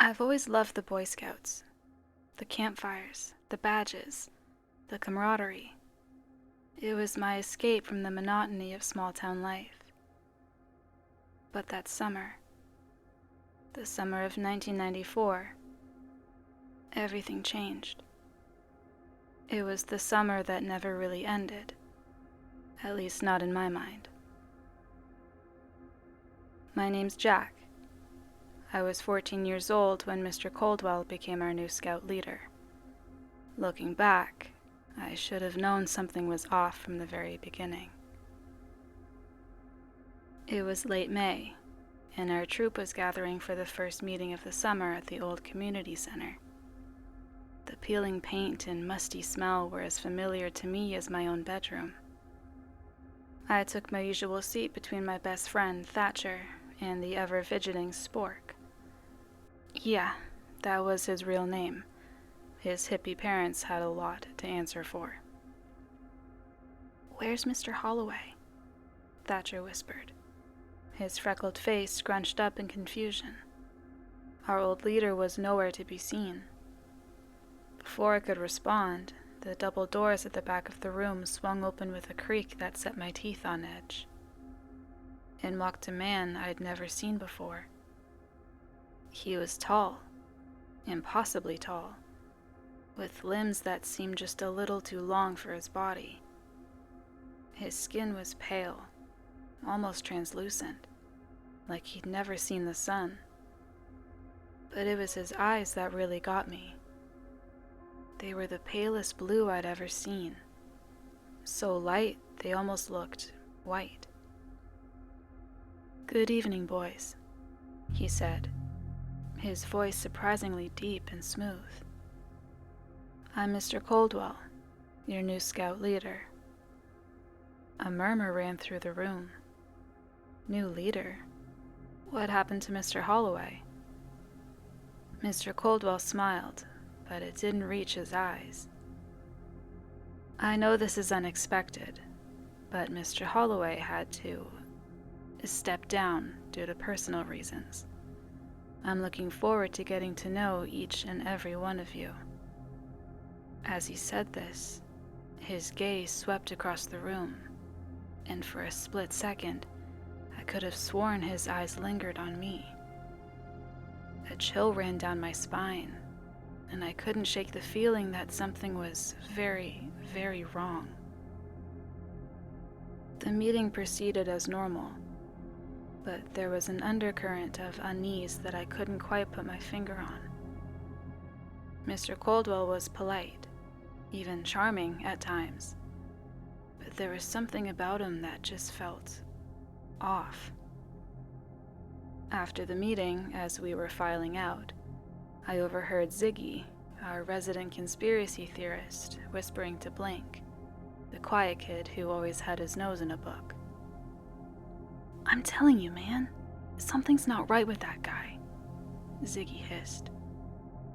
I've always loved the Boy Scouts. The campfires, the badges, the camaraderie. It was my escape from the monotony of small-town life. But that summer, the summer of 1994, everything changed. It was the summer that never really ended, at least not in my mind. My name's Jack. I was 14 years old when Mr. Coldwell became our new scout leader. Looking back, I should have known something was off from the very beginning. It was late May, and our troop was gathering for the first meeting of the summer at the old community center. The peeling paint and musty smell were as familiar to me as my own bedroom. I took my usual seat between my best friend, Thatcher, and the ever-fidgeting Spork. Yeah, that was his real name. His hippie parents had a lot to answer for. "Where's Mr. Holloway?" Thatcher whispered, his freckled face scrunched up in confusion. Our old leader was nowhere to be seen. Before I could respond, the double doors at the back of the room swung open with a creak that set my teeth on edge. In walked a man I'd never seen before. He was tall, impossibly tall, with limbs that seemed just a little too long for his body. His skin was pale, almost translucent, like he'd never seen the sun. But it was his eyes that really got me. They were the palest blue I'd ever seen, so light they almost looked white. "Good evening, boys," he said, his voice surprisingly deep and smooth. "I'm Mr. Coldwell, your new scout leader." A murmur ran through the room. New leader? What happened to Mr. Holloway? Mr. Coldwell smiled, but it didn't reach his eyes. "I know this is unexpected, but Mr. Holloway had to step down due to personal reasons. I'm looking forward to getting to know each and every one of you." As he said this, his gaze swept across the room, and for a split second, I could have sworn his eyes lingered on me. A chill ran down my spine, and I couldn't shake the feeling that something was very, very wrong. The meeting proceeded as normal, but there was an undercurrent of unease that I couldn't quite put my finger on. Mr. Coldwell was polite, even charming at times, but there was something about him that just felt off. After the meeting, as we were filing out, I overheard Ziggy, our resident conspiracy theorist, whispering to Blink, the quiet kid who always had his nose in a book. "I'm telling you, man, something's not right with that guy," Ziggy hissed.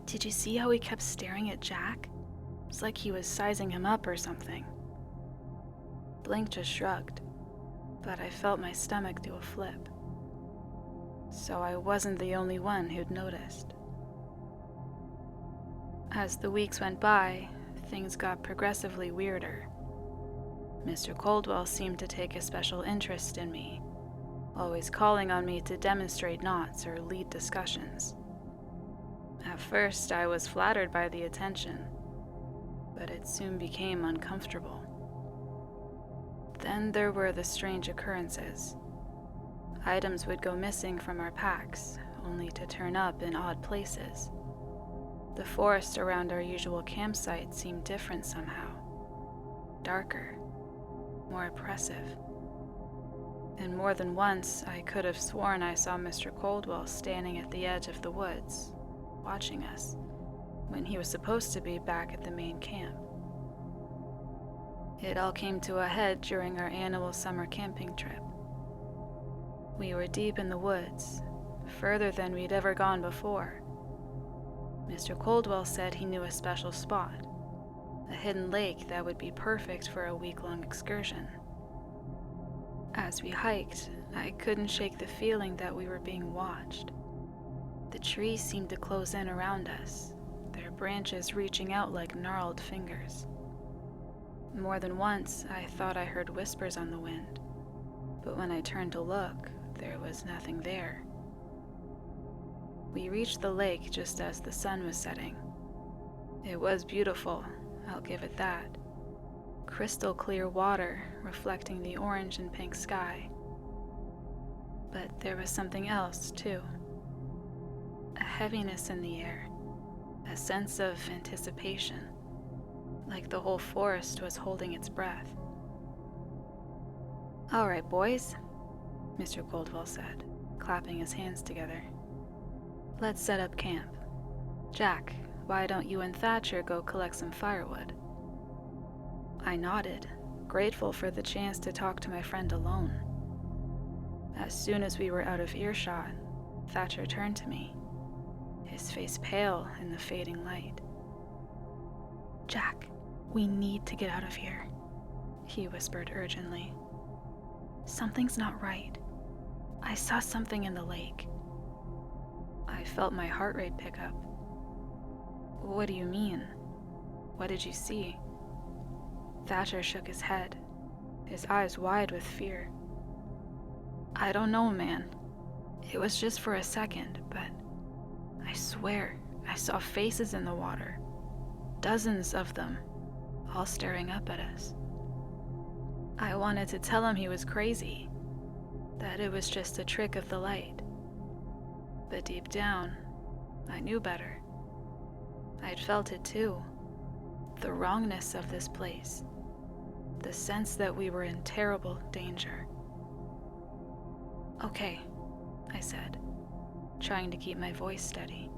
"Did you see how he kept staring at Jack? It's like he was sizing him up or something." Blink just shrugged, but I felt my stomach do a flip. So I wasn't the only one who'd noticed. As the weeks went by, things got progressively weirder. Mr. Coldwell seemed to take a special interest in me, always calling on me to demonstrate knots or lead discussions. At first, I was flattered by the attention, but it soon became uncomfortable. Then there were the strange occurrences. Items would go missing from our packs, only to turn up in odd places. The forest around our usual campsite seemed different somehow. Darker, more oppressive. And more than once, I could have sworn I saw Mr. Coldwell standing at the edge of the woods, watching us, when he was supposed to be back at the main camp. It all came to a head during our annual summer camping trip. We were deep in the woods, further than we'd ever gone before. Mr. Coldwell said he knew a special spot, a hidden lake that would be perfect for a week-long excursion. As we hiked, I couldn't shake the feeling that we were being watched. The trees seemed to close in around us, their branches reaching out like gnarled fingers. More than once, I thought I heard whispers on the wind, but when I turned to look, there was nothing there. We reached the lake just as the sun was setting. It was beautiful, I'll give it that. Crystal clear water reflecting the orange and pink sky. But there was something else, too. A heaviness in the air, a sense of anticipation, like the whole forest was holding its breath. "All right, boys," Mr. Coldwell said, clapping his hands together. "Let's set up camp. Jack, why don't you and Thatcher go collect some firewood?" I nodded, grateful for the chance to talk to my friend alone. As soon as we were out of earshot, Thatcher turned to me, his face pale in the fading light. "Jack, we need to get out of here," he whispered urgently. "Something's not right. I saw something in the lake." I felt my heart rate pick up. "What do you mean? What did you see?" Thatcher shook his head, his eyes wide with fear. "I don't know, man. It was just for a second, but I swear I saw faces in the water. Dozens of them, all staring up at us." I wanted to tell him he was crazy, that it was just a trick of the light. But deep down, I knew better. I'd felt it too, the wrongness of this place, the sense that we were in terrible danger. "Okay," I said, trying to keep my voice steady.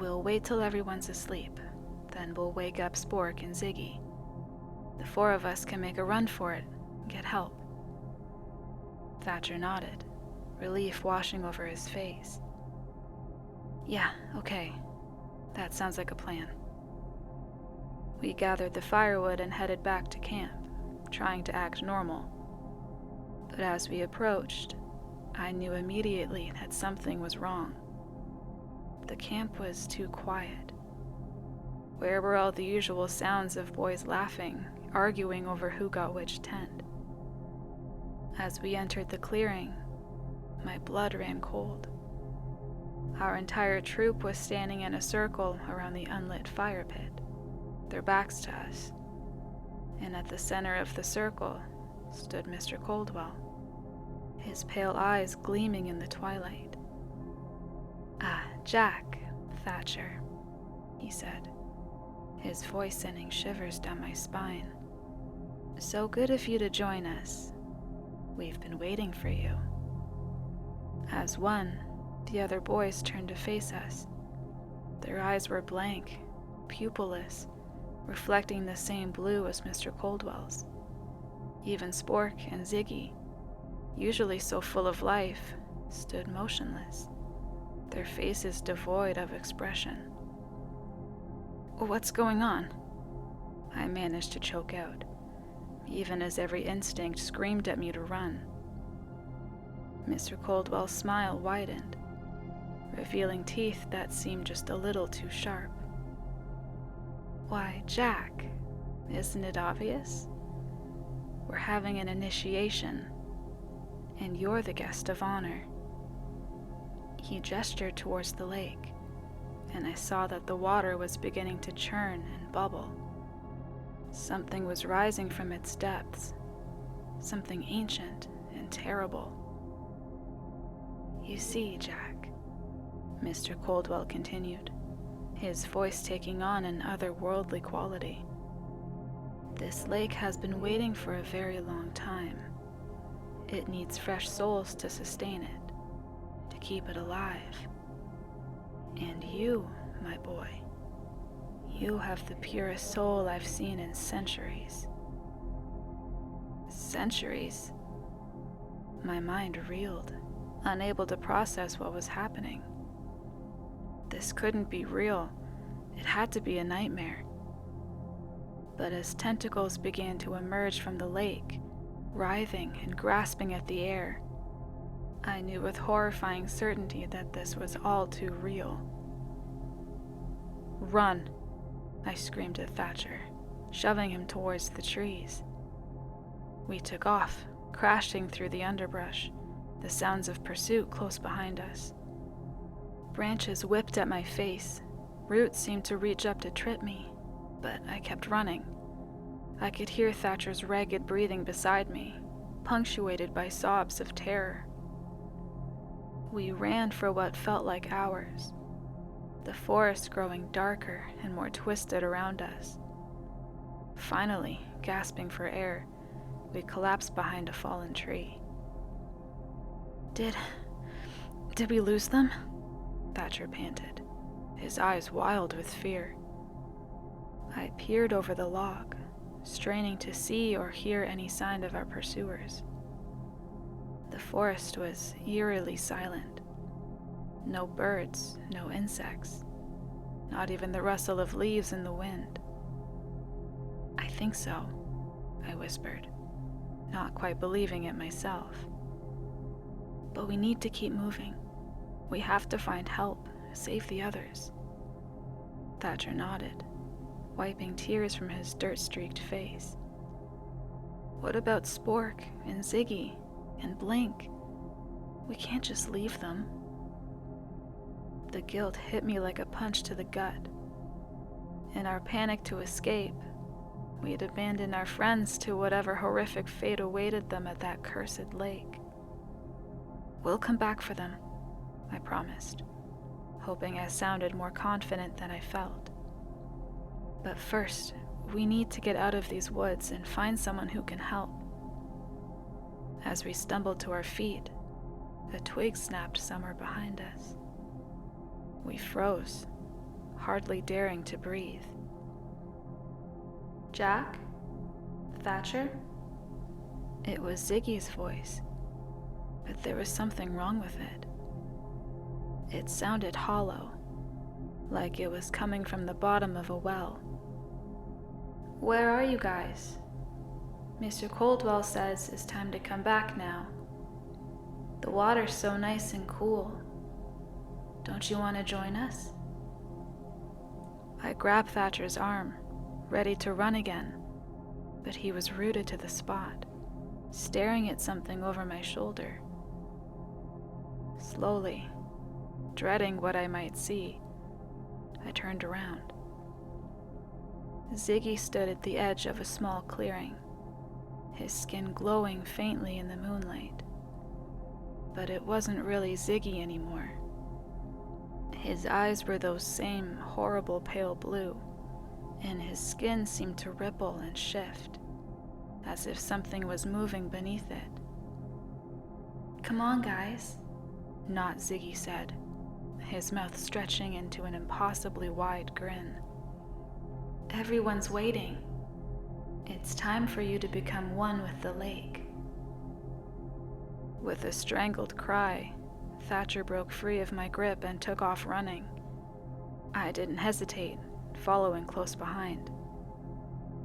"We'll wait till everyone's asleep, then we'll wake up Spork and Ziggy. The four of us can make a run for it and get help." Thatcher nodded, relief washing over his face. "Yeah, okay. That sounds like a plan." We gathered the firewood and headed back to camp, trying to act normal. But as we approached, I knew immediately that something was wrong. The camp was too quiet. Where were all the usual sounds of boys laughing, arguing over who got which tent? As we entered the clearing, my blood ran cold. Our entire troop was standing in a circle around the unlit fire pit, their backs to us, and at the center of the circle stood Mr. Coldwell, his pale eyes gleaming in the twilight. "Ah, Jack, Thatcher," he said, his voice sending shivers down my spine. "So good of you to join us. We've been waiting for you." As one, the other boys turned to face us. Their eyes were blank, pupilless, reflecting the same blue as Mr. Coldwell's. Even Spork and Ziggy, usually so full of life, stood motionless, their faces devoid of expression. "What's going on?" I managed to choke out, even as every instinct screamed at me to run. Mr. Coldwell's smile widened, revealing teeth that seemed just a little too sharp. "Why, Jack, isn't it obvious? We're having an initiation, and you're the guest of honor." He gestured towards the lake, and I saw that the water was beginning to churn and bubble. Something was rising from its depths, something ancient and terrible. "You see, Jack," Mr. Coldwell continued, his voice taking on an otherworldly quality, "this lake has been waiting for a very long time. It needs fresh souls to sustain it, to keep it alive. And you, my boy, you have the purest soul I've seen in centuries." Centuries? My mind reeled, unable to process what was happening. This couldn't be real. It had to be a nightmare. But as tentacles began to emerge from the lake, writhing and grasping at the air, I knew with horrifying certainty that this was all too real. "Run!" I screamed at Thatcher, shoving him towards the trees. We took off, crashing through the underbrush, the sounds of pursuit close behind us. Branches whipped at my face. Roots seemed to reach up to trip me, but I kept running. I could hear Thatcher's ragged breathing beside me, punctuated by sobs of terror. We ran for what felt like hours, the forest growing darker and more twisted around us. Finally, gasping for air, we collapsed behind a fallen tree. Did we lose them?" Thatcher panted, his eyes wild with fear. I peered over the log, straining to see or hear any sign of our pursuers. The forest was eerily silent. No birds, no insects, not even the rustle of leaves in the wind. "I think so," I whispered, not quite believing it myself. "But we need to keep moving. We have to find help, save the others." Thatcher nodded, wiping tears from his dirt-streaked face. "What about Spork and Ziggy and Blink? We can't just leave them." The guilt hit me like a punch to the gut. In our panic to escape, we had abandoned our friends to whatever horrific fate awaited them at that cursed lake. "We'll come back for them," I promised, hoping I sounded more confident than I felt. "But first, we need to get out of these woods and find someone who can help." As we stumbled to our feet, a twig snapped somewhere behind us. We froze, hardly daring to breathe. "Jack? Thatcher?" It was Ziggy's voice, but there was something wrong with it. It sounded hollow, like it was coming from the bottom of a well. "Where are you guys? Mr. Coldwell says it's time to come back now. The water's so nice and cool. Don't you want to join us?" I grabbed Thatcher's arm, ready to run again, but he was rooted to the spot, staring at something over my shoulder. Slowly, dreading what I might see, I turned around. Ziggy stood at the edge of a small clearing, his skin glowing faintly in the moonlight. But it wasn't really Ziggy anymore. His eyes were those same horrible pale blue, and his skin seemed to ripple and shift, as if something was moving beneath it. "Come on, guys," Not Ziggy said, his mouth stretching into an impossibly wide grin. "Everyone's waiting. It's time for you to become one with the lake." With a strangled cry, Thatcher broke free of my grip and took off running. I didn't hesitate, following close behind.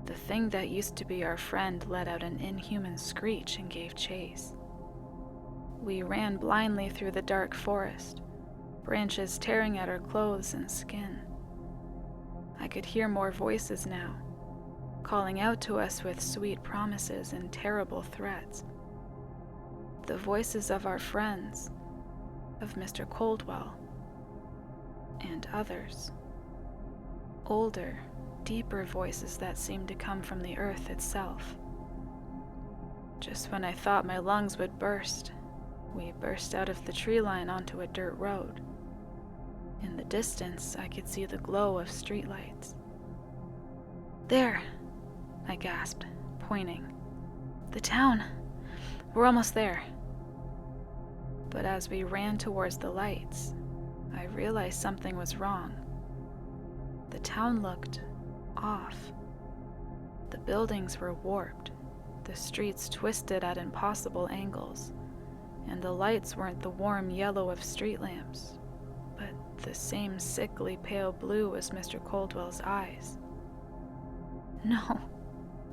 The thing that used to be our friend let out an inhuman screech and gave chase. We ran blindly through the dark forest, branches tearing at our clothes and skin. I could hear more voices now, calling out to us with sweet promises and terrible threats. The voices of our friends, of Mr. Coldwell, and others. Older, deeper voices that seemed to come from the earth itself. Just when I thought my lungs would burst, we burst out of the tree line onto a dirt road. In the distance, I could see the glow of streetlights. "There!" I gasped, pointing. "The town! We're almost there." But as we ran towards the lights, I realized something was wrong. The town looked off. The buildings were warped, the streets twisted at impossible angles, and the lights weren't the warm yellow of street lamps, but the same sickly pale blue as Mr. Coldwell's eyes. "No,"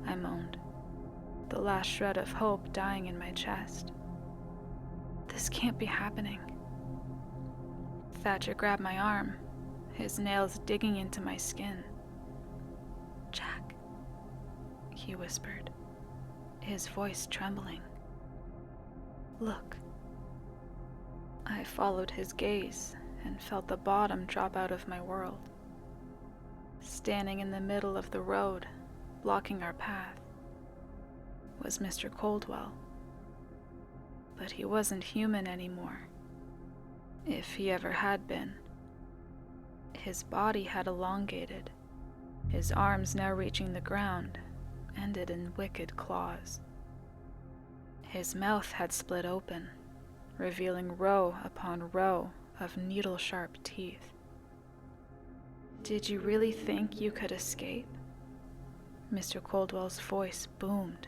I moaned, the last shred of hope dying in my chest. This can't be happening. Thatcher grabbed my arm, his nails digging into my skin. "Jack," he whispered, his voice trembling. "Look." I followed his gaze and felt the bottom drop out of my world. Standing in the middle of the road, blocking our path, was Mr. Coldwell. But he wasn't human anymore, if he ever had been. His body had elongated, his arms now reaching the ground, ended in wicked claws. His mouth had split open, revealing row upon row of needle-sharp teeth. "Did you really think you could escape?" Mr. Coldwell's voice boomed,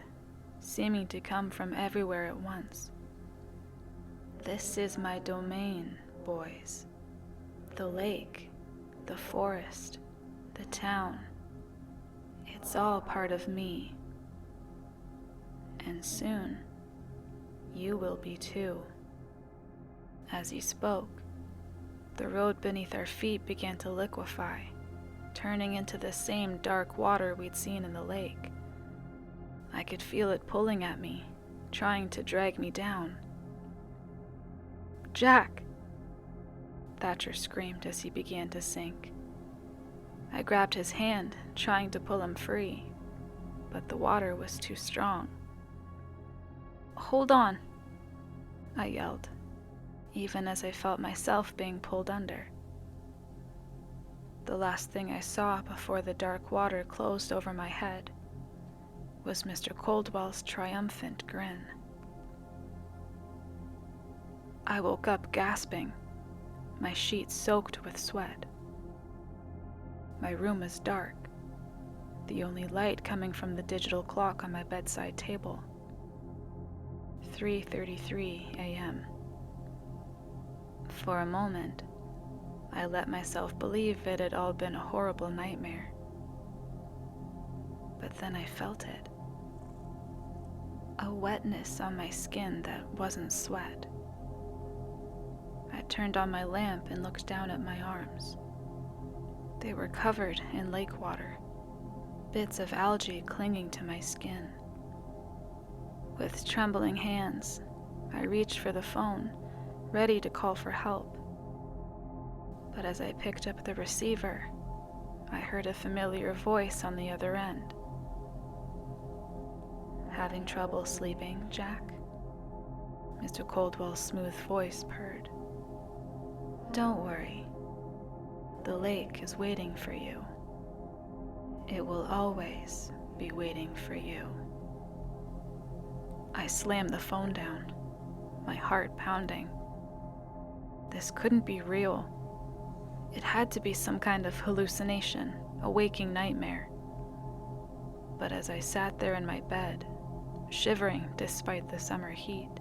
seeming to come from everywhere at once. "This is my domain, boys. The lake, the forest, the town. It's all part of me. And soon, you will be too." As he spoke, the road beneath our feet began to liquefy, turning into the same dark water we'd seen in the lake. I could feel it pulling at me, trying to drag me down. "Jack!" Thatcher screamed as he began to sink. I grabbed his hand, trying to pull him free, but the water was too strong. "Hold on!" I yelled, even as I felt myself being pulled under. The last thing I saw before the dark water closed over my head was Mr. Coldwell's triumphant grin. I woke up gasping, my sheets soaked with sweat. My room was dark, the only light coming from the digital clock on my bedside table. 3:33 a.m. For a moment, I let myself believe it had all been a horrible nightmare. But then I felt it. A wetness on my skin that wasn't sweat. I turned on my lamp and looked down at my arms. They were covered in lake water, bits of algae clinging to my skin. With trembling hands, I reached for the phone, ready to call for help. But as I picked up the receiver, I heard a familiar voice on the other end. "Having trouble sleeping, Jack?" Mr. Coldwell's smooth voice purred. "Don't worry. The lake is waiting for you. It will always be waiting for you." I slammed the phone down, my heart pounding. This couldn't be real. It had to be some kind of hallucination, a waking nightmare. But as I sat there in my bed, shivering despite the summer heat,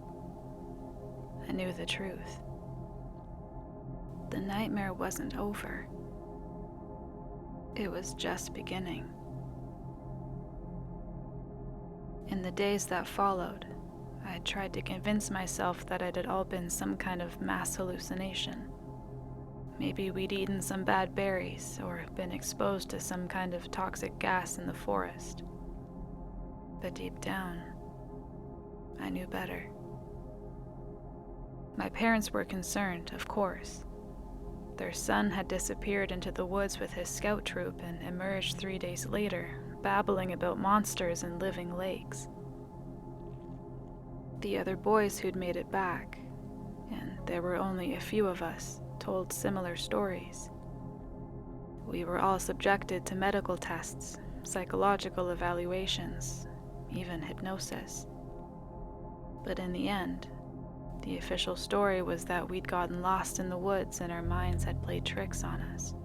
I knew the truth. The nightmare wasn't over. It was just beginning. In the days that followed, I tried to convince myself that it had all been some kind of mass hallucination. Maybe we'd eaten some bad berries or been exposed to some kind of toxic gas in the forest. But deep down, I knew better. My parents were concerned, of course. Their son had disappeared into the woods with his scout troop and emerged 3 days later, babbling about monsters and living lakes. The other boys who'd made it back, and there were only a few of us, told similar stories. We were all subjected to medical tests, psychological evaluations, even hypnosis. But in the end, the official story was that we'd gotten lost in the woods and our minds had played tricks on us.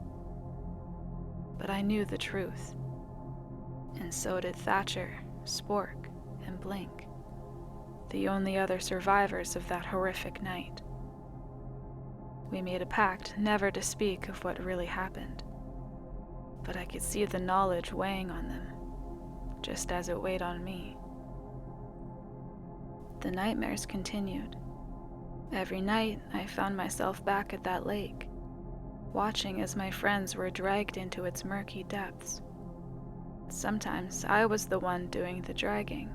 But I knew the truth. And so did Thatcher, Spork, and Blink, the only other survivors of that horrific night. We made a pact never to speak of what really happened, but I could see the knowledge weighing on them, just as it weighed on me. The nightmares continued, Every night, I found myself back at that lake, watching as my friends were dragged into its murky depths. Sometimes I was the one doing the dragging,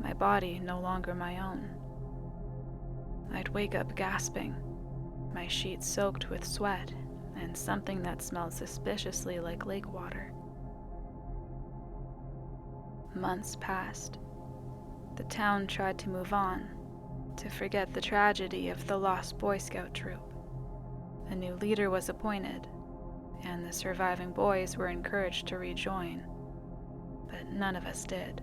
my body no longer my own. I'd wake up gasping, my sheets soaked with sweat and something that smelled suspiciously like lake water. Months passed. The town tried to move on, to forget the tragedy of the lost Boy Scout troop. A new leader was appointed, and the surviving boys were encouraged to rejoin. But none of us did.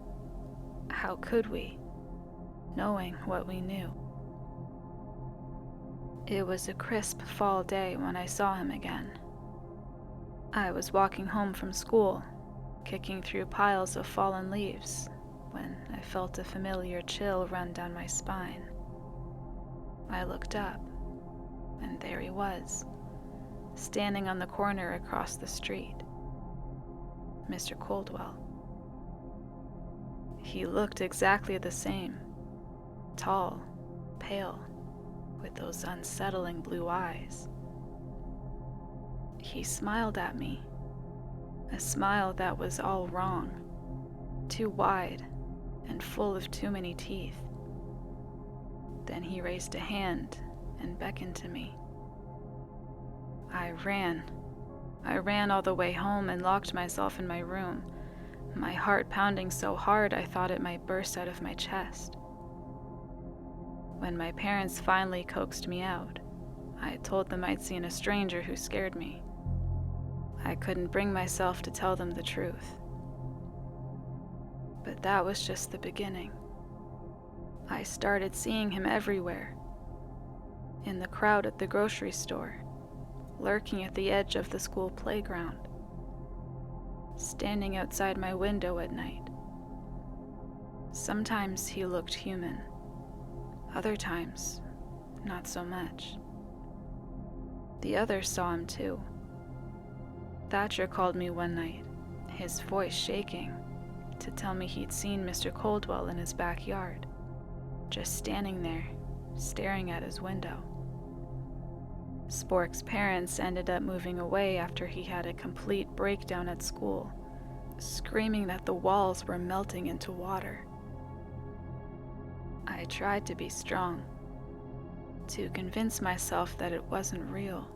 How could we, knowing what we knew? It was a crisp fall day when I saw him again. I was walking home from school, kicking through piles of fallen leaves, when I felt a familiar chill run down my spine. I looked up, and there he was, standing on the corner across the street. Mr. Coldwell. He looked exactly the same, tall, pale, with those unsettling blue eyes. He smiled at me, a smile that was all wrong, too wide and full of too many teeth. Then he raised a hand and beckoned to me. I ran all the way home and locked myself in my room, my heart pounding so hard I thought it might burst out of my chest. When my parents finally coaxed me out, I told them I'd seen a stranger who scared me. I couldn't bring myself to tell them the truth. But that was just the beginning. I started seeing him everywhere. In the crowd at the grocery store, lurking at the edge of the school playground, standing outside my window at night. Sometimes he looked human. Other times, not so much. The others saw him too. Thatcher called me one night, his voice shaking, to tell me he'd seen Mr. Coldwell in his backyard, just standing there, staring at his window. Spork's parents ended up moving away after he had a complete breakdown at school, screaming that the walls were melting into water. I tried to be strong, to convince myself that it wasn't real.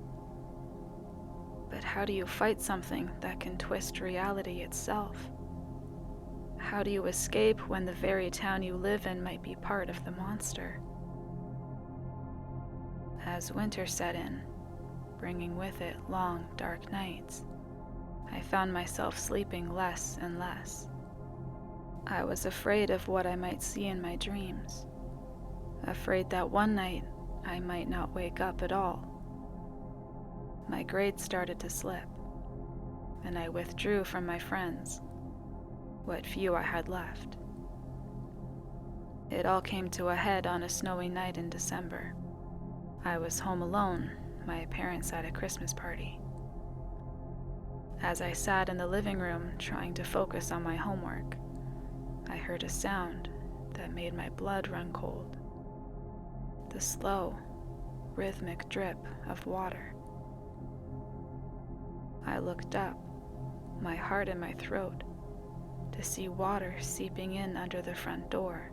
But how do you fight something that can twist reality itself? How do you escape when the very town you live in might be part of the monster? As winter set in, bringing with it long, dark nights, I found myself sleeping less and less. I was afraid of what I might see in my dreams, afraid that one night I might not wake up at all. My grades started to slip, and I withdrew from my friends, what few I had left. It all came to a head on a snowy night in December. I was home alone, my parents at a Christmas party. As I sat in the living room trying to focus on my homework, I heard a sound that made my blood run cold. The slow, rhythmic drip of water. I looked up, my heart in my throat, to see water seeping in under the front door.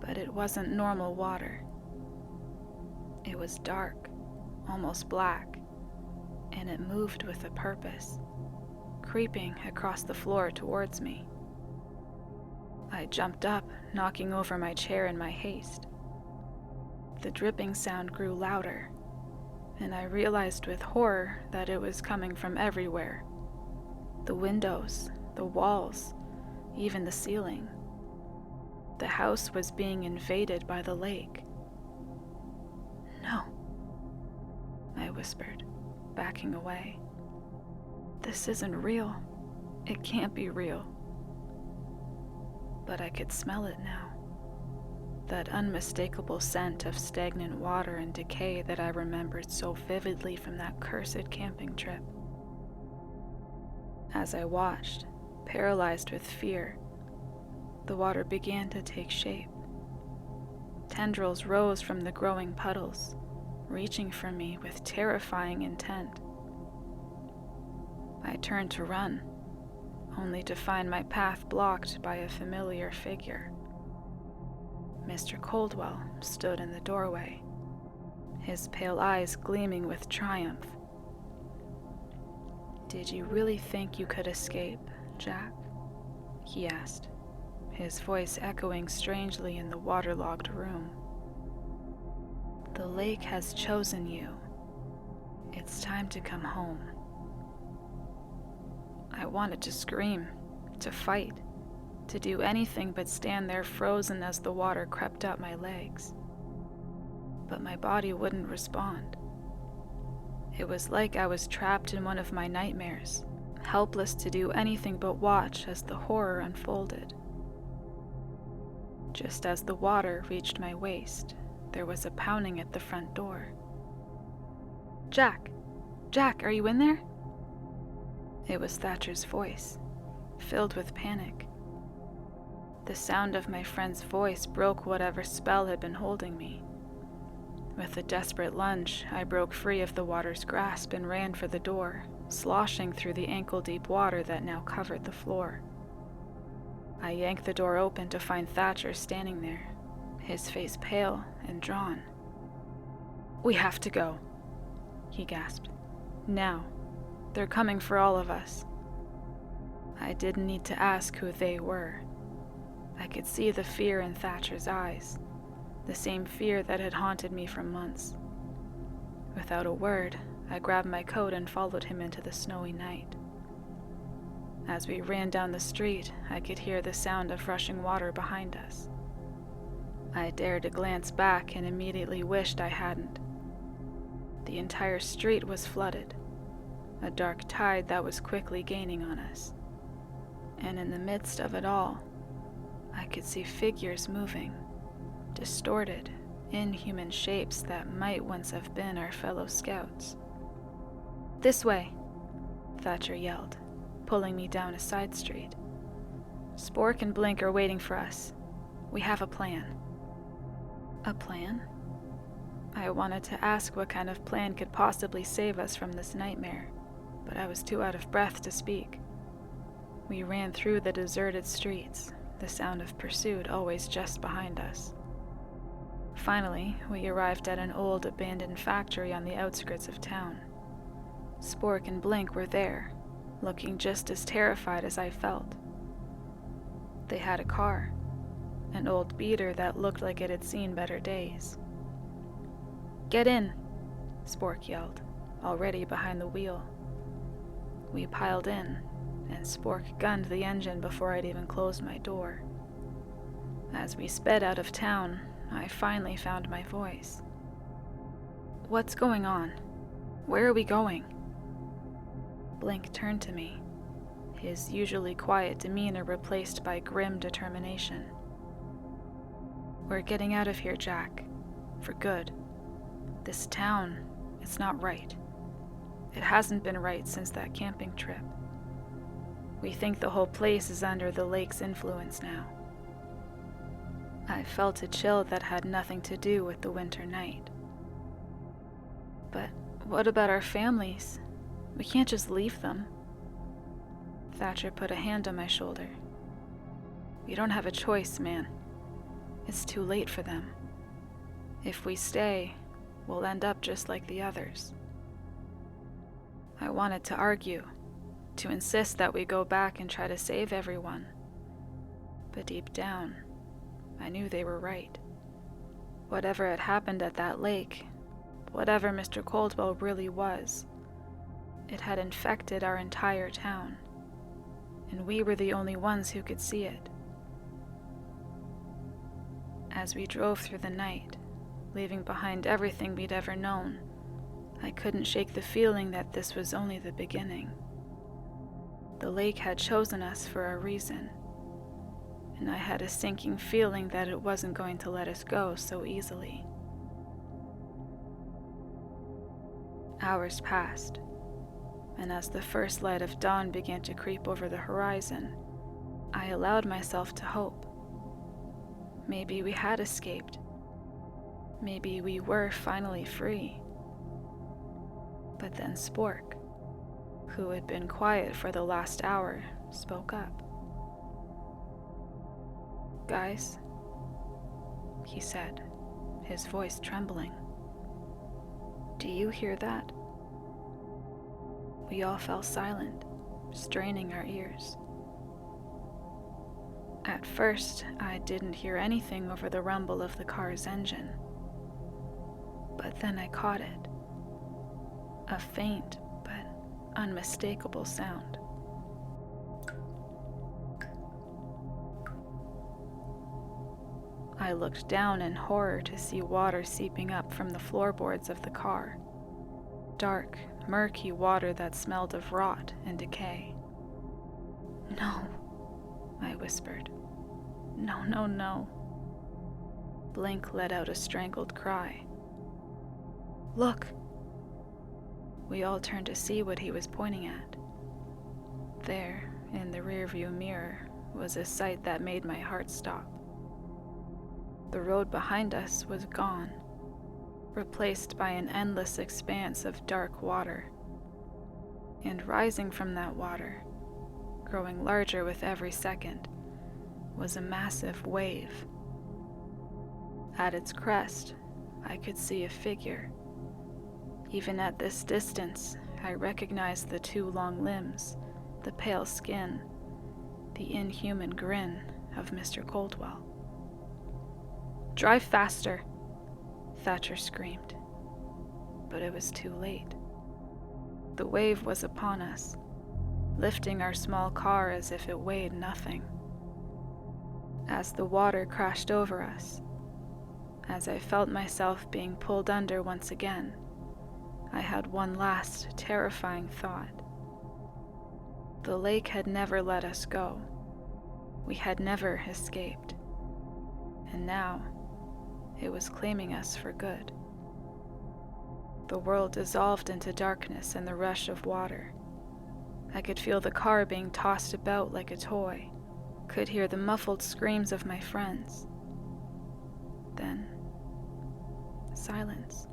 But it wasn't normal water. It was dark, almost black, and it moved with a purpose, creeping across the floor towards me. I jumped up, knocking over my chair in my haste. The dripping sound grew louder, and I realized with horror that it was coming from everywhere. The windows, the walls, even the ceiling. The house was being invaded by the lake. "No," I whispered, backing away. "This isn't real. It can't be real." But I could smell it now. That unmistakable scent of stagnant water and decay that I remembered so vividly from that cursed camping trip. As I watched, paralyzed with fear, the water began to take shape. Tendrils rose from the growing puddles, reaching for me with terrifying intent. I turned to run, only to find my path blocked by a familiar figure. Mr. Coldwell stood in the doorway, his pale eyes gleaming with triumph. "Did you really think you could escape, Jack?" he asked, his voice echoing strangely in the waterlogged room. "The lake has chosen you. It's time to come home." I wanted to scream, to fight, to do anything but stand there frozen as the water crept up my legs. But my body wouldn't respond. It was like I was trapped in one of my nightmares, helpless to do anything but watch as the horror unfolded. Just as the water reached my waist, there was a pounding at the front door. "Jack! Jack, are you in there?" It was Thatcher's voice, filled with panic. The sound of my friend's voice broke whatever spell had been holding me. With a desperate lunge, I broke free of the water's grasp and ran for the door, sloshing through the ankle-deep water that now covered the floor. I yanked the door open to find Thatcher standing there, his face pale and drawn. "We have to go," he gasped. "Now. They're coming for all of us." I didn't need to ask who they were. I could see the fear in Thatcher's eyes, the same fear that had haunted me for months. Without a word, I grabbed my coat and followed him into the snowy night. As we ran down the street, I could hear the sound of rushing water behind us. I dared to glance back and immediately wished I hadn't. The entire street was flooded, a dark tide that was quickly gaining on us. And in the midst of it all, I could see figures moving, distorted, inhuman shapes that might once have been our fellow scouts. "This way," Thatcher yelled, pulling me down a side street. "Spork and Blink are waiting for us. We have a plan." A plan? I wanted to ask what kind of plan could possibly save us from this nightmare, but I was too out of breath to speak. We ran through the deserted streets, the sound of pursuit always just behind us. Finally, we arrived at an old abandoned factory on the outskirts of town. Spork and Blink were there, looking just as terrified as I felt. They had a car, an old beater that looked like it had seen better days. "Get in," Spork yelled, already behind the wheel. We piled in, and Spork gunned the engine before I'd even closed my door. As we sped out of town, I finally found my voice. "What's going on? Where are we going?" Blink turned to me, his usually quiet demeanor replaced by grim determination. "We're getting out of here, Jack. For good. This town, it's not right. It hasn't been right since that camping trip. We think the whole place is under the lake's influence now." I felt a chill that had nothing to do with the winter night. "But what about our families? We can't just leave them." Thatcher put a hand on my shoulder. "We don't have a choice, man. It's too late for them. If we stay, we'll end up just like the others." I wanted to argue, to insist that we go back and try to save everyone. But deep down, I knew they were right. Whatever had happened at that lake, whatever Mr. Coldwell really was, it had infected our entire town, and we were the only ones who could see it. As we drove through the night, leaving behind everything we'd ever known, I couldn't shake the feeling that this was only the beginning. The lake had chosen us for a reason, and I had a sinking feeling that it wasn't going to let us go so easily. Hours passed, and as the first light of dawn began to creep over the horizon, I allowed myself to hope. Maybe we had escaped. Maybe we were finally free. But then Spork, who had been quiet for the last hour, spoke up. "Guys," he said, his voice trembling. "Do you hear that?" We all fell silent, straining our ears. At first, I didn't hear anything over the rumble of the car's engine. But then I caught it. A faint but unmistakable sound. I looked down in horror to see water seeping up from the floorboards of the car. Dark, murky water that smelled of rot and decay. "No," I whispered. "No, no, no." Blink let out a strangled cry. "Look!" We all turned to see what he was pointing at. There, in the rearview mirror, was a sight that made my heart stop. The road behind us was gone, replaced by an endless expanse of dark water. And rising from that water, growing larger with every second, was a massive wave. At its crest, I could see a figure. Even at this distance, I recognized the two long limbs, the pale skin, the inhuman grin of Mr. Coldwell. "Drive faster!" Thatcher screamed. But it was too late. The wave was upon us, lifting our small car as if it weighed nothing. As the water crashed over us, as I felt myself being pulled under once again, I had one last terrifying thought. The lake had never let us go. We had never escaped. And now, it was claiming us for good. The world dissolved into darkness and the rush of water. I could feel the car being tossed about like a toy, could hear the muffled screams of my friends. Then, silence.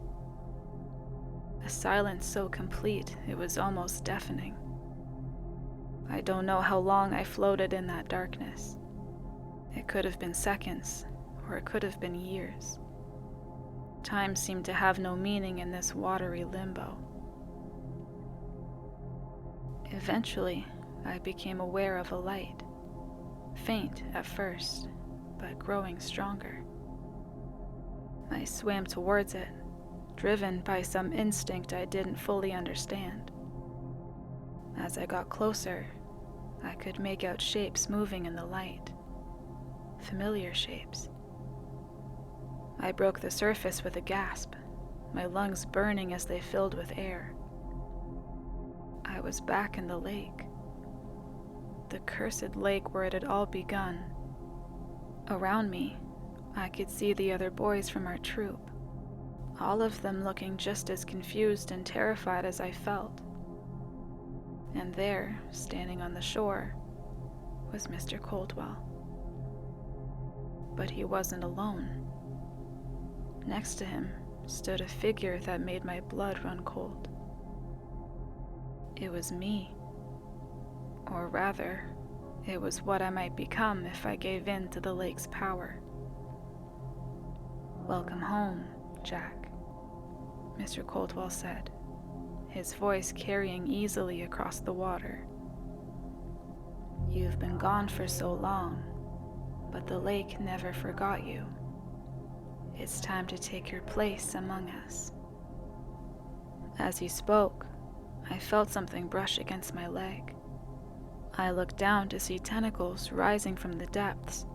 A silence so complete it was almost deafening. I don't know how long I floated in that darkness. It could have been seconds, or it could have been years. Time seemed to have no meaning in this watery limbo. Eventually, I became aware of a light, faint at first, but growing stronger. I swam towards it, driven by some instinct I didn't fully understand. As I got closer, I could make out shapes moving in the light, familiar shapes. I broke the surface with a gasp, my lungs burning as they filled with air. I was back in the lake, the cursed lake where it had all begun. Around me, I could see the other boys from our troop, all of them looking just as confused and terrified as I felt. And there, standing on the shore, was Mr. Coldwell. But he wasn't alone. Next to him stood a figure that made my blood run cold. It was me. Or rather, it was what I might become if I gave in to the lake's power. "Welcome home, Jack," Mr. Coldwell said, his voice carrying easily across the water. "You've been gone for so long, but the lake never forgot you. It's time to take your place among us." As he spoke, I felt something brush against my leg. I looked down to see tentacles rising from the depths,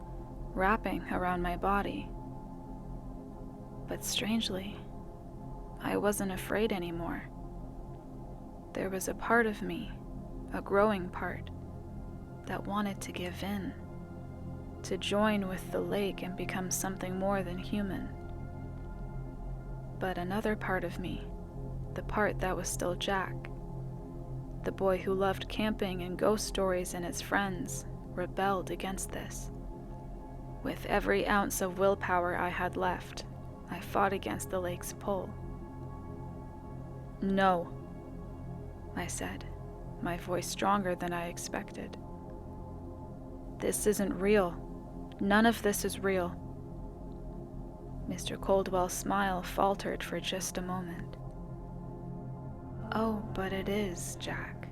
wrapping around my body. But strangely, I wasn't afraid anymore. There was a part of me, a growing part, that wanted to give in, to join with the lake and become something more than human. But another part of me, the part that was still Jack, the boy who loved camping and ghost stories and his friends, rebelled against this. With every ounce of willpower I had left, I fought against the lake's pull. "No," I said, my voice stronger than I expected. "This isn't real. None of this is real." Mr. Coldwell's smile faltered for just a moment. "Oh, but it is, Jack.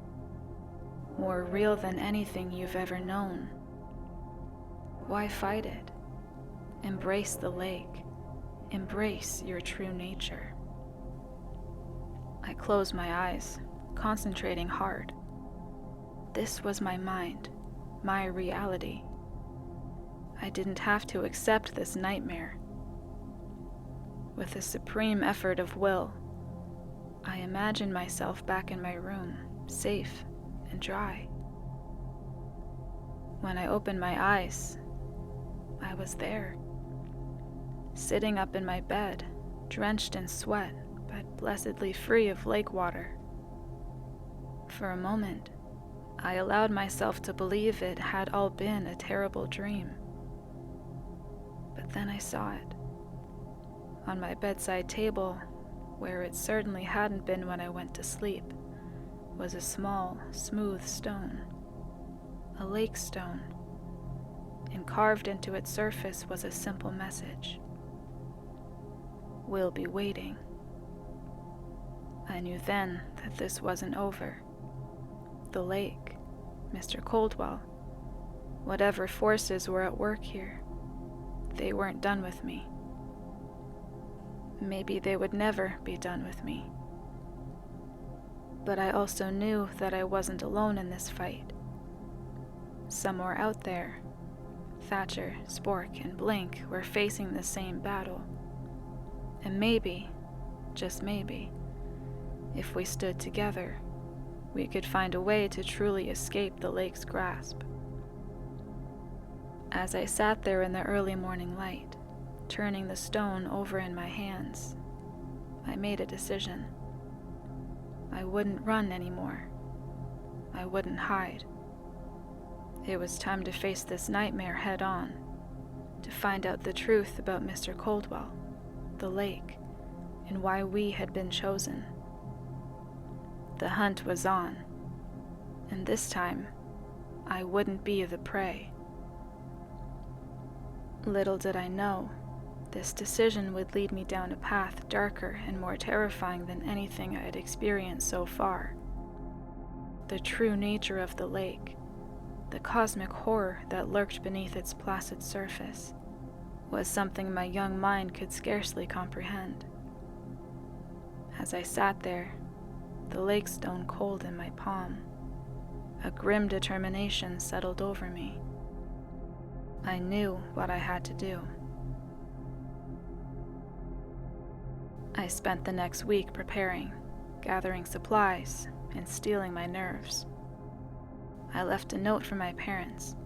More real than anything you've ever known. Why fight it? Embrace the lake. Embrace your true nature." I closed my eyes, concentrating hard. This was my mind, my reality. I didn't have to accept this nightmare. With a supreme effort of will, I imagined myself back in my room, safe and dry. When I opened my eyes, I was there, sitting up in my bed, drenched in sweat, but blessedly free of lake water. For a moment, I allowed myself to believe it had all been a terrible dream. But then I saw it. On my bedside table, where it certainly hadn't been when I went to sleep, was a small, smooth stone, a lake stone, and carved into its surface was a simple message: "We'll be waiting." I knew then that this wasn't over. The lake, Mr. Coldwell, whatever forces were at work here, they weren't done with me. Maybe they would never be done with me. But I also knew that I wasn't alone in this fight. Somewhere out there, Thatcher, Spork, and Blink were facing the same battle. And maybe, just maybe, if we stood together, we could find a way to truly escape the lake's grasp. As I sat there in the early morning light, turning the stone over in my hands, I made a decision. I wouldn't run anymore. I wouldn't hide. It was time to face this nightmare head on, to find out the truth about Mr. Coldwell, the lake, and why we had been chosen. The hunt was on, and this time, I wouldn't be the prey. Little did I know, this decision would lead me down a path darker and more terrifying than anything I had experienced so far. The true nature of the lake, the cosmic horror that lurked beneath its placid surface, was something my young mind could scarcely comprehend. As I sat there, the lake stone cold in my palm, a grim determination settled over me. I knew what I had to do. I spent the next week preparing, gathering supplies, and steeling my nerves. I left a note for my parents,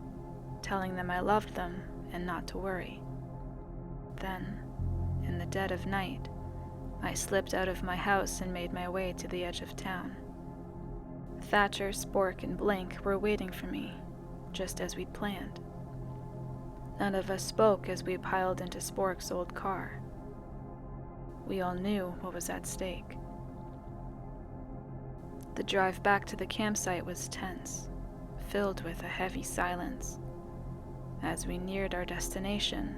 telling them I loved them and not to worry. Then, in the dead of night, I slipped out of my house and made my way to the edge of town. Thatcher, Spork, and Blink were waiting for me, just as we'd planned. None of us spoke as we piled into Spork's old car. We all knew what was at stake. The drive back to the campsite was tense, filled with a heavy silence. As we neared our destination,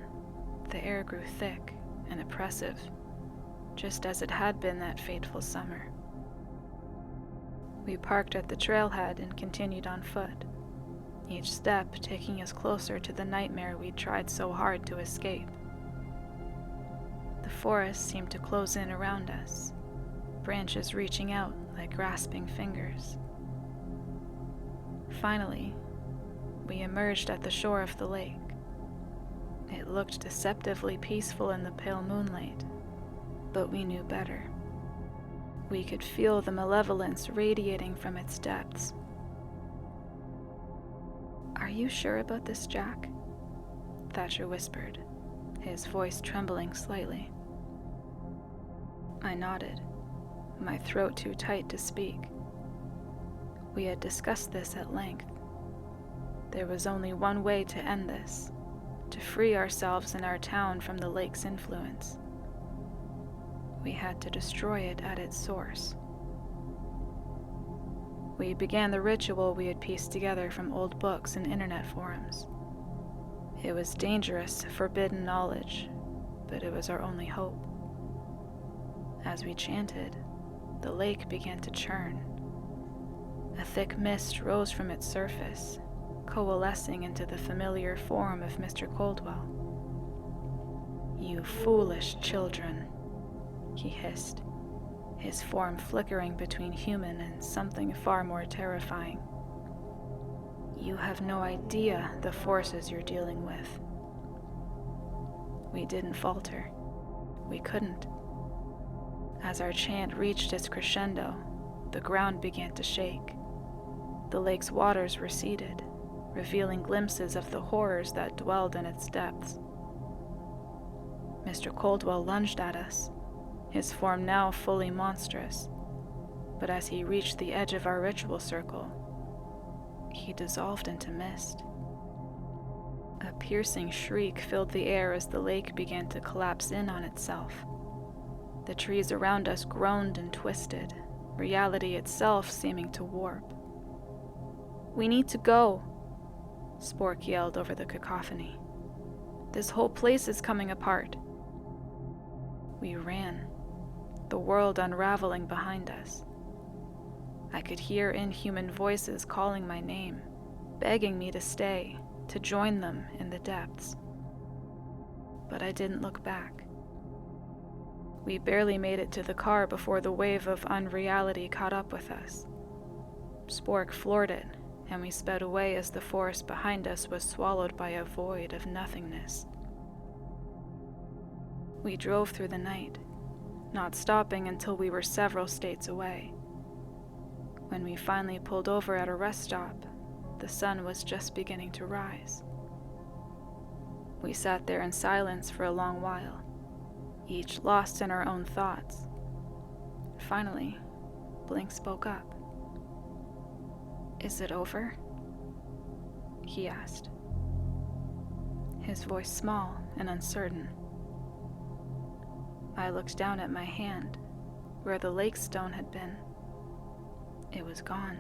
the air grew thick and oppressive, just as it had been that fateful summer. We parked at the trailhead and continued on foot, each step taking us closer to the nightmare we'd tried so hard to escape. The forest seemed to close in around us, branches reaching out like grasping fingers. Finally, we emerged at the shore of the lake. It looked deceptively peaceful in the pale moonlight, but we knew better. We could feel the malevolence radiating from its depths. "Are you sure about this, Jack?" Thatcher whispered, his voice trembling slightly. I nodded, my throat too tight to speak. We had discussed this at length. There was only one way to end this, to free ourselves and our town from the lake's influence. we had to destroy it at its source. We began the ritual we had pieced together from old books and internet forums. It was dangerous, forbidden knowledge, but it was our only hope. As we chanted, the lake began to churn. A thick mist rose from its surface, coalescing into the familiar form of Mr. Coldwell. "You foolish children," he hissed, his form flickering between human and something far more terrifying. "You have no idea the forces you're dealing with." We didn't falter. We couldn't. As our chant reached its crescendo, the ground began to shake. The lake's waters receded, revealing glimpses of the horrors that dwelled in its depths. Mr. Coldwell lunged at us, his form now fully monstrous, but as he reached the edge of our ritual circle, he dissolved into mist. A piercing shriek filled the air as the lake began to collapse in on itself. The trees around us groaned and twisted, reality itself seeming to warp. "We need to go," Spork yelled over the cacophony. "This whole place is coming apart." We ran, the world unraveling behind us. I could hear inhuman voices calling my name, begging me to stay, to join them in the depths. But I didn't look back. We barely made it to the car before the wave of unreality caught up with us. Spork floored it, and we sped away as the forest behind us was swallowed by a void of nothingness. We drove through the night, not stopping until we were several states away. When we finally pulled over at a rest stop, the sun was just beginning to rise. We sat there in silence for a long while, each lost in our own thoughts. Finally, Blink spoke up. "Is it over?" he asked, his voice small and uncertain. I looked down at my hand, where the lake stone had been. It was gone,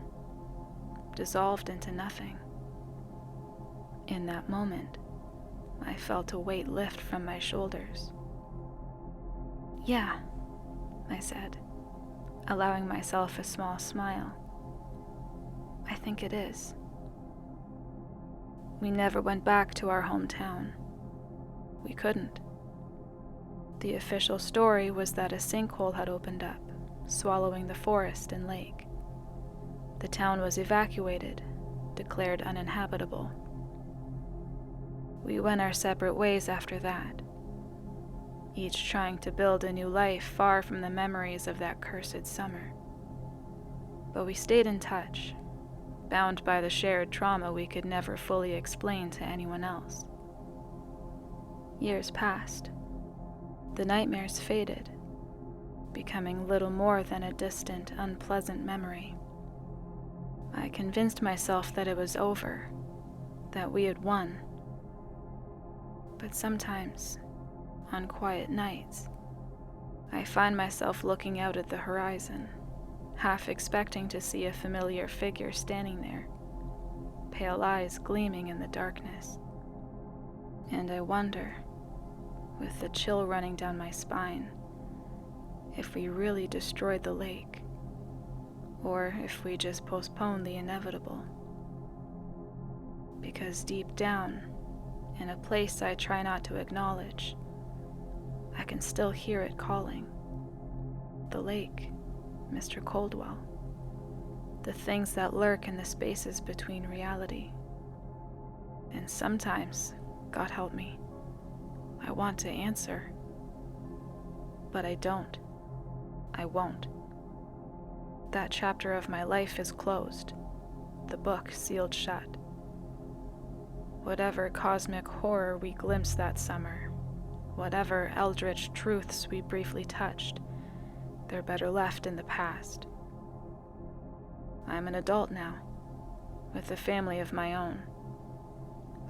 dissolved into nothing. In that moment, I felt a weight lift from my shoulders. "Yeah," I said, allowing myself a small smile. "I think it is." We never went back to our hometown. We couldn't. The official story was that a sinkhole had opened up, swallowing the forest and lake. The town was evacuated, declared uninhabitable. We went our separate ways after that, each trying to build a new life far from the memories of that cursed summer. But we stayed in touch, bound by the shared trauma we could never fully explain to anyone else. Years passed. The nightmares faded, becoming little more than a distant, unpleasant memory. I convinced myself that it was over, that we had won. But sometimes, on quiet nights, I find myself looking out at the horizon, half expecting to see a familiar figure standing there, pale eyes gleaming in the darkness. And I wonder, with the chill running down my spine, if we really destroyed the lake, or if we just postponed the inevitable. Because deep down, in a place I try not to acknowledge, I can still hear it calling. The lake, Mr. Coldwell. The things that lurk in the spaces between reality. And sometimes, God help me, I want to answer. But I don't. I won't. That chapter of my life is closed, the book sealed shut. Whatever cosmic horror we glimpsed that summer, whatever eldritch truths we briefly touched, they're better left in the past. I'm an adult now, with a family of my own.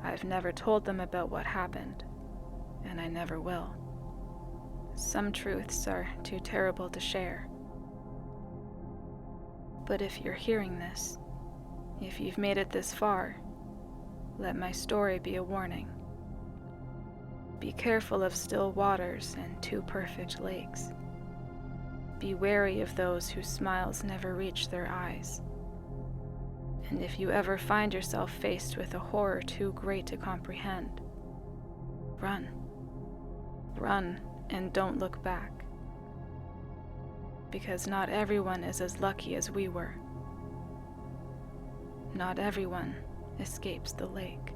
I've never told them about what happened, and I never will. Some truths are too terrible to share. But if you're hearing this, if you've made it this far, let my story be a warning. Be careful of still waters and too perfect lakes. Be wary of those whose smiles never reach their eyes. And if you ever find yourself faced with a horror too great to comprehend, run. Run and don't look back. Because not everyone is as lucky as we were. Not everyone escapes the lake.